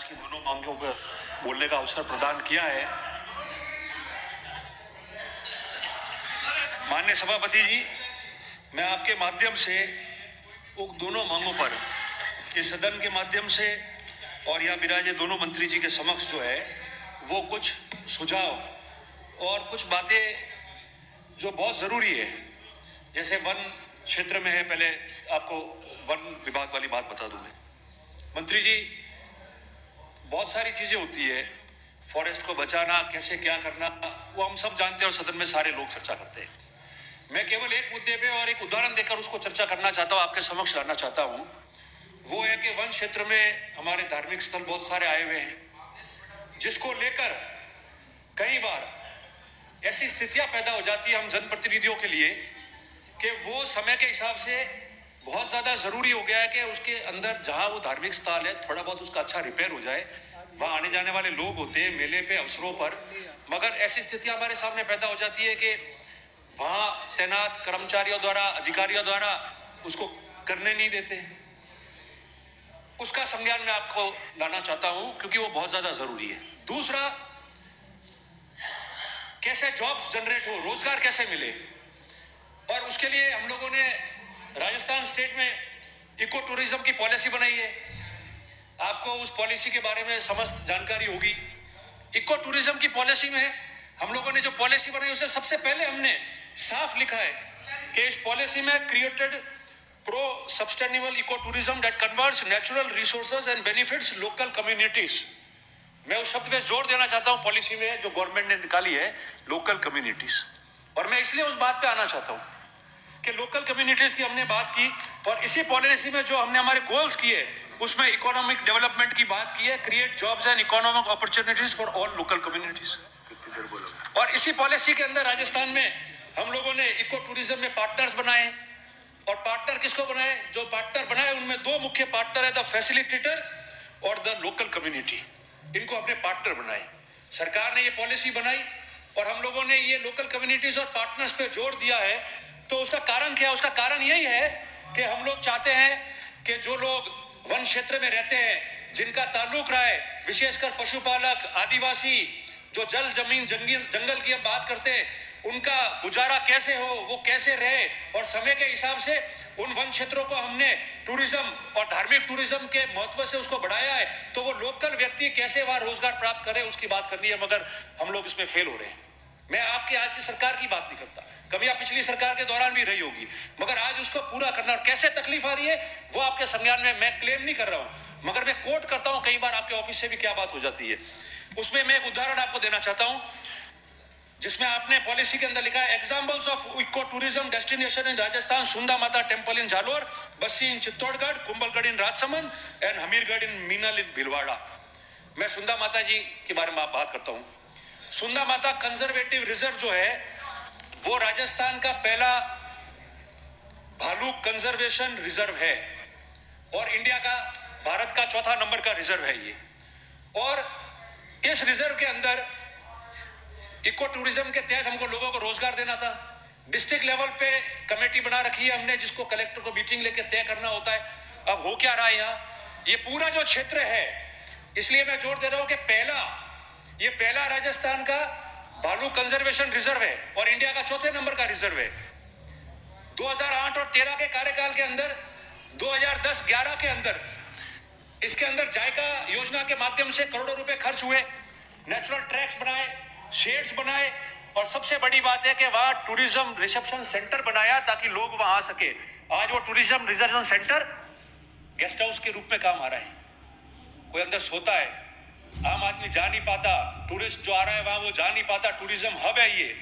की दोनों मांगों पर बोलने का अवसर प्रदान किया है। माननीय सभापति जी, मैं आपके माध्यम से उन दोनों मांगों पर इस सदन के माध्यम से और यहाँ विराजे दोनों मंत्री जी के समक्ष जो है वो कुछ सुझाव और कुछ बातें जो बहुत जरूरी है, जैसे वन क्षेत्र में है, पहले आपको वन विभाग वाली बात बता दूं मैं। मंत्री जी, बहुत सारी चीजें होती है, फॉरेस्ट को बचाना, कैसे क्या करना, वो हम सब जानते हैं और सदन में सारे लोग चर्चा करते हैं। मैं केवल एक मुद्दे पे और एक उदाहरण देकर उसको चर्चा करना चाहता हूं, आपके समक्ष लाना चाहता हूं। वो है कि वन क्षेत्र में हमारे धार्मिक स्थल बहुत सारे आए हुए हैं, जिसको लेकर कई बार ऐसी स्थितियां पैदा हो जाती है हम जनप्रतिनिधियों के लिए कि वो समय के हिसाब से बहुत ज्यादा जरूरी हो गया है कि उसके अंदर जहां वो धार्मिक स्थल है थोड़ा बहुत उसका अच्छा रिपेयर हो जाए। वहां आने जाने वाले लोग होते हैं मेले पे, अवसरों पर, मगर ऐसी स्थितियां हमारे सामने पैदा हो जाती है कि वहां तैनात कर्मचारियों द्वारा, अधिकारियों द्वारा उसको करने नहीं देते। उसका संज्ञान मैं आपको लाना चाहता हूं क्योंकि वो बहुत ज्यादा जरूरी है। दूसरा, कैसे जॉब्स जनरेट हो, रोजगार कैसे मिले, और उसके लिए हम लोगों ने राजस्थान स्टेट में इको टूरिज्म की पॉलिसी बनाई है। आपको उस पॉलिसी के बारे में समस्त जानकारी होगी। इको टूरिज्म की पॉलिसी में हम लोगों ने जो पॉलिसी बनाई उसे सबसे पहले हमने साफ लिखा है कि इस पॉलिसी में created pro sustainable eco tourism that converts natural resources and benefits local communities. मैं उस शब्द पे जोर देना चाहता हूं पॉलिसी में जो गवर्नमेंट ने निकाली है, लोकल कम्युनिटीज। और मैं इसलिए उस बात पे आना चाहता हूं कि लोकल कम्युनिटीज की हमने बात की और इसी पॉलिसी में जो हमने हमारे गोल्स किए उसमें इकोनॉमिक डेवलपमेंट की बात की है, create jobs and economic opportunities for all local communities. और इसी पॉलिसी के अंदर राजस्थान में हम लोगों ने इको टूरिज्म में पार्टनर्स बनाए। और पार्टनर किसको बनाए? जो पार्टनर बनाए उनमें दो मुख्य पार्टनर है, द फैसिलिटेटर और द लोकल कम्युनिटी। इनको अपने पार्टनर बनाए। सरकार ने ये पॉलिसी बनाई और हम लोगों ने ये लोकल कम्युनिटीज और पार्टनर्स पे जोर दिया है। तो उसका कारण क्या है? उसका कारण यही है कि हम लोग चाहते हैं कि जो लोग वन क्षेत्र में रहते हैं, जिनका ताल्लुक रहा है, विशेषकर पशुपालक, आदिवासी, जो जल जमीन जंगल की हम बात करते हैं, उनका गुजारा कैसे हो, वो कैसे रहे। और समय के हिसाब से उन वन क्षेत्रों को हमने टूरिज्म और धार्मिक टूरिज्म के महत्व से उसको बढ़ाया है। तो वो लोकल व्यक्ति कैसे वहां रोजगार प्राप्त करे उसकी बात करनी है, मगर हम लोग इसमें फेल हो रहे हैं। मैं आपकी आज की सरकार की बात नहीं करता, कमियां पिछली सरकार के दौरान भी रही होगी, मगर आज उसको पूरा करना और कैसे तकलीफ आ रही है वो आपके संज्ञान में मैं क्लेम नहीं कर रहा हूं, मगर मैं कोट करता हूं कई बार आपके ऑफिस से भी क्या बात हो जाती है। उसमें मैं एक उदाहरण आपको देना चाहता हूं जिसमें आपने पॉलिसी के अंदर लिखा है, examples of eco tourism destination in Rajasthan, Sunda Mata temple in Jalore, Bassi in Chittorgarh, Kumbhalgarh in Rajsamand and Hamirgarh in Menal in Bhilwara. मैं सुंदा माता जी के बारे में बात करता हूं। सुंदा माता कंजर्वेटिव रिजर्व जो है वो राजस्थान का पहला भालू कंजर्वेशन रिजर्व है और इंडिया का, भारत का चौथा नंबर का रिजर्व है ये। और इस रिजर्व के अंदर इको टूरिज्म के तहत हमको लोगों को रोजगार देना था। डिस्ट्रिक्ट लेवल पे कमेटी बना रखी है हमने, जिसको कलेक्टर को मीटिंग लेके तय करना होता है। अब हो क्या रहा है यहाँ, ये पूरा जो क्षेत्र है, इसलिए मैं जोर दे रहा हूं कि ये पहला राजस्थान का भालू कंजर्वेशन रिजर्व है और इंडिया का चौथे नंबर का रिजर्व है। 2008 और 13 के कार्यकाल के अंदर, 2010-11 के अंदर इसके अंदर जायका योजना के माध्यम से करोड़ों रुपए खर्च हुए, नेचुरल ट्रैक्स बनाए, शेड्स बनाए, और सबसे बड़ी बात है कि वहां टूरिज्म रिसेप्शन सेंटर बनाया ताकि लोग वहां आ सके। आज वो tourism reception centre guest house के रूप में काम आ रहा है। कोई अंदर सोता है, आम आदमी जा नहीं पाता, टूरिस्ट जो आ रहा है वहां वो जा नहीं पाता। टूरिज्म हब है ये।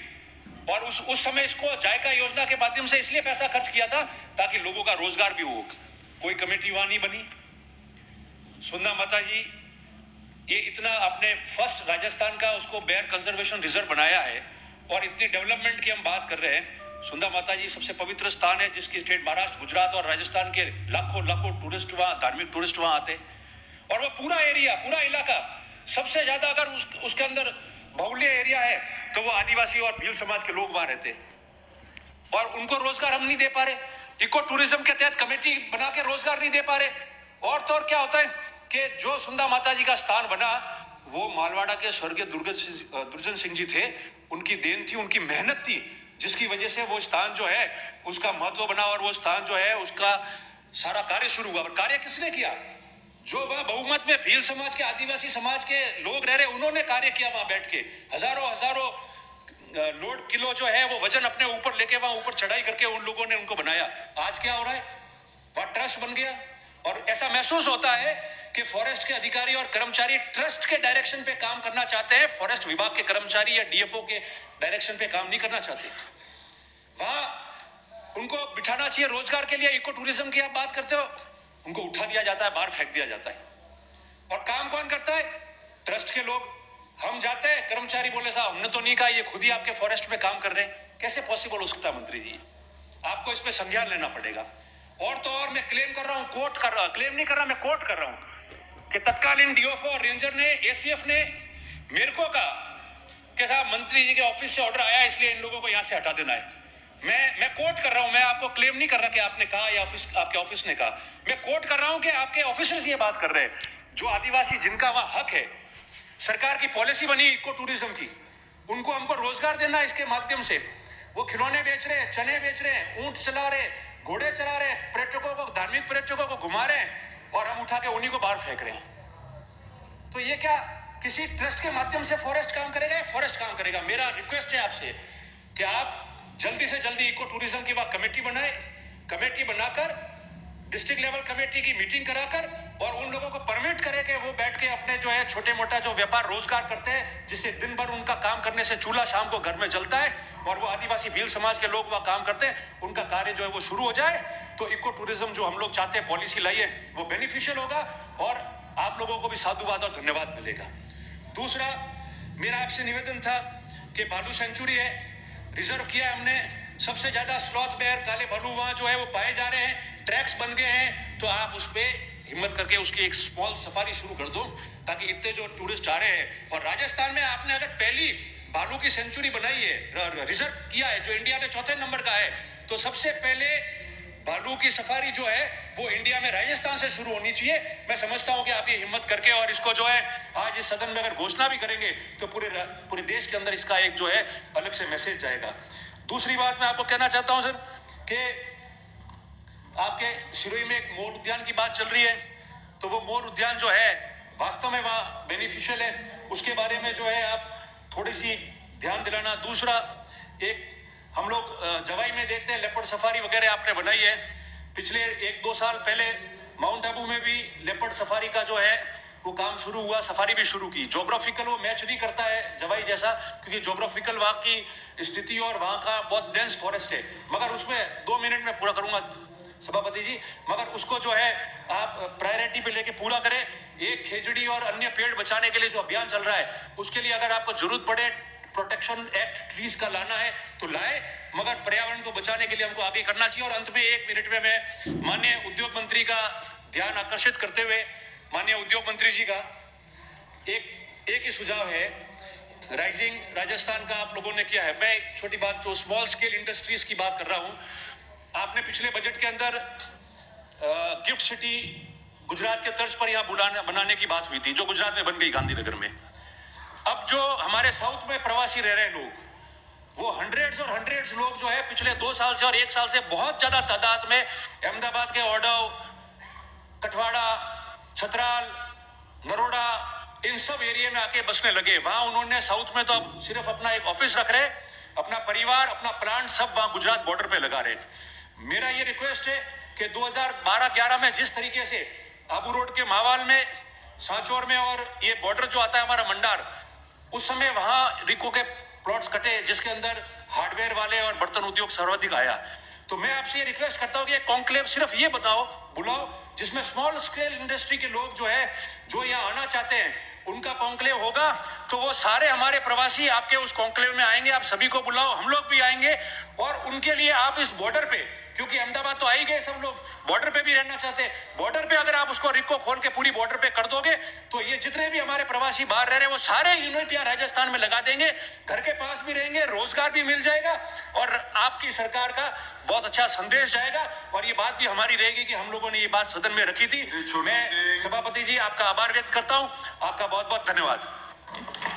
और उस समय इसको जायका योजना के माध्यम से इसलिए पैसा खर्च किया था ताकि लोगों का रोजगार भी हो। कोई कमेटी वहां नहीं बनी। सुंदा माता जी, ये इतना आपने फर्स्ट राजस्थान का उसको बेयर कंजर्वेशन रिजर्व बनाया है और इतनी डेवलपमेंट की हम बात कर रहे हैं। सुंदा माता जी सबसे पवित्र स्थान है जिसकी स्टेट महाराष्ट्र, गुजरात और राजस्थान के लाखों टूरिस्ट वहां, धार्मिक टूरिस्ट वहां आते हैं। और वो पूरा एरिया, पूरा इलाका, सबसे ज्यादा अगर उसके अंदर बहुल्य एरिया है तो वो आदिवासी और भील समाज के लोग वहां रहते हैं और उनको रोजगार हम नहीं दे पा रहे। इको टूरिज्म के तहत कमेटी बना के रोजगार नहीं दे पा रहे। और तो और क्या होता है, कि जो सुंदा माता जी का स्थान बना वो मालवाड़ा के स्वर्गीय दुर्जन सिंह जी थे, उनकी देन थी, उनकी मेहनत थी, जिसकी वजह से वो स्थान जो है उसका महत्व बना और वो स्थान जो है उसका सारा कार्य शुरू हुआ। और कार्य किसने किया? जो वह बहुमत में भील समाज के, आदिवासी समाज के लोग रह रहे, उन्होंने कार्य किया वहां बैठ के। हजारों लोड किलो जो है वो वजन अपने ऊपर लेके वहां ऊपर चढ़ाई करके उन लोगों ने उनको बनाया। आज क्या हो रहा है? वह ट्रस्ट बन गया और ऐसा महसूस होता है कि फॉरेस्ट के अधिकारी और कर्मचारी ट्रस्ट के डायरेक्शन पे काम करना चाहते हैं, फॉरेस्ट विभाग के कर्मचारी या डीएफओ के डायरेक्शन पे काम नहीं करना चाहते। वहां उनको बिठाना चाहिए रोजगार के लिए। इको टूरिज्म की आप बात करते हो, उनको उठा दिया जाता है, बाहर फेंक दिया जाता है। और काम कौन करता है? ट्रस्ट के लोग। हम जाते हैं, कर्मचारी बोले साहब हमने तो नहीं कहा, ये खुद ही आपके फॉरेस्ट में काम कर रहे हैं। कैसे पॉसिबल हो सकता है मंत्री जी? आपको इस पे संज्ञान लेना पड़ेगा। और तो और मैं क्लेम कर रहा हूं, कोट कर रहा हूं, क्लेम नहीं कर रहा, मैं कोट कर रहा हूं कि तत्कालीन डीएफओ और रेंजर ने, एसीएफ ने मेरे को कहा कि साहब मंत्री जी के ऑफिस से ऑर्डर आया इसलिए इन लोगों को यहां से हटा देना है। मैं कोट कर रहा हूं, मैं आपको क्लेम नहीं कर रहा कि आपने कहा या आपके ऑफिस ने कहा। मैं कोट कर रहा हूं कि आपके ऑफिसर्स ये बात कर रहे हैं। जो आदिवासी जिनका वहां हक है, सरकार की पॉलिसी बनी इको टूरिज्म की, उनको हमको रोजगार देना है इसके माध्यम से। वो खिलौने बेच रहे हैं, चने बेच रहे हैं, ऊंट चला रहे, घोड़े चला रहे, पर्यटकों को, धार्मिक पर्यटकों को घुमा रहे हैं और हम उठा के उन्हीं को बाहर फेंक रहे हैं। तो ये क्या किसी ट्रस्ट के माध्यम से फॉरेस्ट काम करेगा? फॉरेस्ट काम करेगा। मेरा रिक्वेस्ट है आपसे कि आप जल्दी से जल्दी इको टूरिज्म की वह कमेटी बनाए, कमेटी बनाकर डिस्ट्रिक्ट लेवल कमेटी की मीटिंग कराकर और उन लोगों को परमिट करे कि वो बैठ के अपने जो है छोटे मोटा जो व्यापार रोजगार करते हैं, जिससे दिन भर उनका काम करने से चूल्हा शाम को घर में जलता है और वो आदिवासी भील समाज के लोग वह काम करते हैं, उनका कार्य जो है वो शुरू हो जाए। तो इको टूरिज्म जो हम लोग चाहते हैं पॉलिसी लाइए, वो बेनिफिशियल होगा और आप लोगों को भी साधुवाद और धन्यवाद मिलेगा। दूसरा मेरा आपसे निवेदन था कि भालू सेंचुरी है, रिजर्व किया है हमने, सबसे ज्यादा स्लॉथ बेयर, काले भालू वहां जो है वो पाए जा रहे हैं, ट्रैक्स बन गए हैं। तो आप उस पे हिम्मत करके उसकी एक स्मॉल सफारी शुरू कर दो ताकि इतने जो टूरिस्ट आ रहे हैं। और राजस्थान में आपने अगर पहली भालू की सेंचुरी बनाई है, रिजर्व किया है, जो इंडिया में चौथे नंबर का है, तो सबसे पहले भालू की सफारी जो है वो इंडिया में राजस्थान से शुरू होनी चाहिए। मैं समझता हूं कि आप ये हिम्मत करके और इसको जो है आज इस सदन में अगर घोषणा भी करेंगे तो पूरे देश के अंदर इसका एक जो है अलग से मैसेज जाएगा। दूसरी बात मैं आपको कहना चाहता हूं सर कि आपके सिरोही में एक मोर उद्यान की बात चल रही है, तो वो मोर उद्यान जो है वास्तव में वहां बेनिफिशियल है, उसके बारे में जो है आप थोड़ी सी ध्यान दिलाना। दूसरा, एक हम लोग जवाई में देखते हैं लेपर्ड सफारी वगैरह आपने बनाई है। पिछले 1-2 साल पहले माउंट आबू में भी लेपर्ड सफारी का जो है वो काम शुरू हुआ, सफारी भी शुरू की। ज्योग्राफिकल वो मैच नहीं करता है जवाई जैसा, क्योंकि ज्योग्राफिकल वहां की स्थिति और वहां का बहुत डेंस फॉरेस्ट है, मगर उसमें 2 मिनट में पूरा करूंगा सभापति जी, मगर उसको जो है आप प्रायोरिटी पे लेके पूरा करें। एक खेजड़ी और अन्य पेड़ बचाने के लिए जो अभियान चल रहा है, उसके लिए अगर आपको जरूरत पड़े प्रोटेक्शन एक्ट ट्रीज का लाना है तो लाए, मगर पर्यावरण को बचाने के लिए हमको आगे करना चाहिए। और अंत में 1 मिनट में मैं माननीय उद्योग मंत्री का ध्यान आकर्षित करते हुए, माननीय उद्योग मंत्री जी का एक ही सुझाव है। राइजिंग राजस्थान का आप लोगों ने किया है, मैं एक छोटी बात जो स्मॉल स्केल इंडस्ट्रीज की बात कर रहा हूं। आपने पिछले बजट के अंदर गिफ्ट सिटी गुजरात के तर्ज पर यहाँ बनाने की बात हुई थी, जो गुजरात में बन गई गांधीनगर में। अब जो हमारे साउथ में प्रवासी रह रहे लोग, वो हंड्रेड्स लोग जो है पिछले 2 साल से और 1 साल से बहुत ज्यादा तादाद में अहमदाबाद के ओडव, कठवाड़ा, छतराल, नरोड़ा, इन सब एरिया में आके बसने लगे। वहां उन्होंने साउथ में तो अब सिर्फ अपना एक ऑफिस रख रहे, अपना परिवार, अपना प्लांट सब वहां गुजरात बॉर्डर पे लगा रहे। मेरा ये रिक्वेस्ट है कि 2012-11 में जिस तरीके से आबू रोड के मावाल में, सांचौर में और ये बॉर्डर जो आता है हमारा मंडार, उस समय वहां रिको के प्लॉट्स कटे, जिसके अंदर हार्डवेयर वाले और बर्तन उद्योग सर्वाधिक आया। तो मैं आपसे ये रिक्वेस्ट करता हूं कि कॉन्क्लेव सिर्फ ये बुलाओ जिसमें स्मॉल स्केल इंडस्ट्री के लोग जो है जो यहाँ आना चाहते हैं, उनका कॉन्क्लेव होगा। तो वो सारे हमारे प्रवासी आपके उस कॉन्क्लेव में आएंगे, आप सभी को बुलाओ, हम लोग भी आएंगे और उनके लिए आप इस बॉर्डर पे, क्योंकि अहमदाबाद तो आ ही गए सब लोग, बॉर्डर पे भी रहना चाहते हैं। बॉर्डर पे अगर आप उसको रिको खोल के पूरी बॉर्डर पे कर दोगे तो ये जितने भी हमारे प्रवासी बाहर रह रहे हैं वो सारे यूनिट यहाँ राजस्थान में लगा देंगे, घर के पास भी रहेंगे, रोजगार भी मिल जाएगा और आपकी सरकार का बहुत अच्छा संदेश जाएगा। और ये बात भी हमारी रहेगी कि हम लोगों ने ये बात सदन में रखी थी। मैं सभापति जी आपका आभार व्यक्त करता हूं, आपका बहुत बहुत धन्यवाद।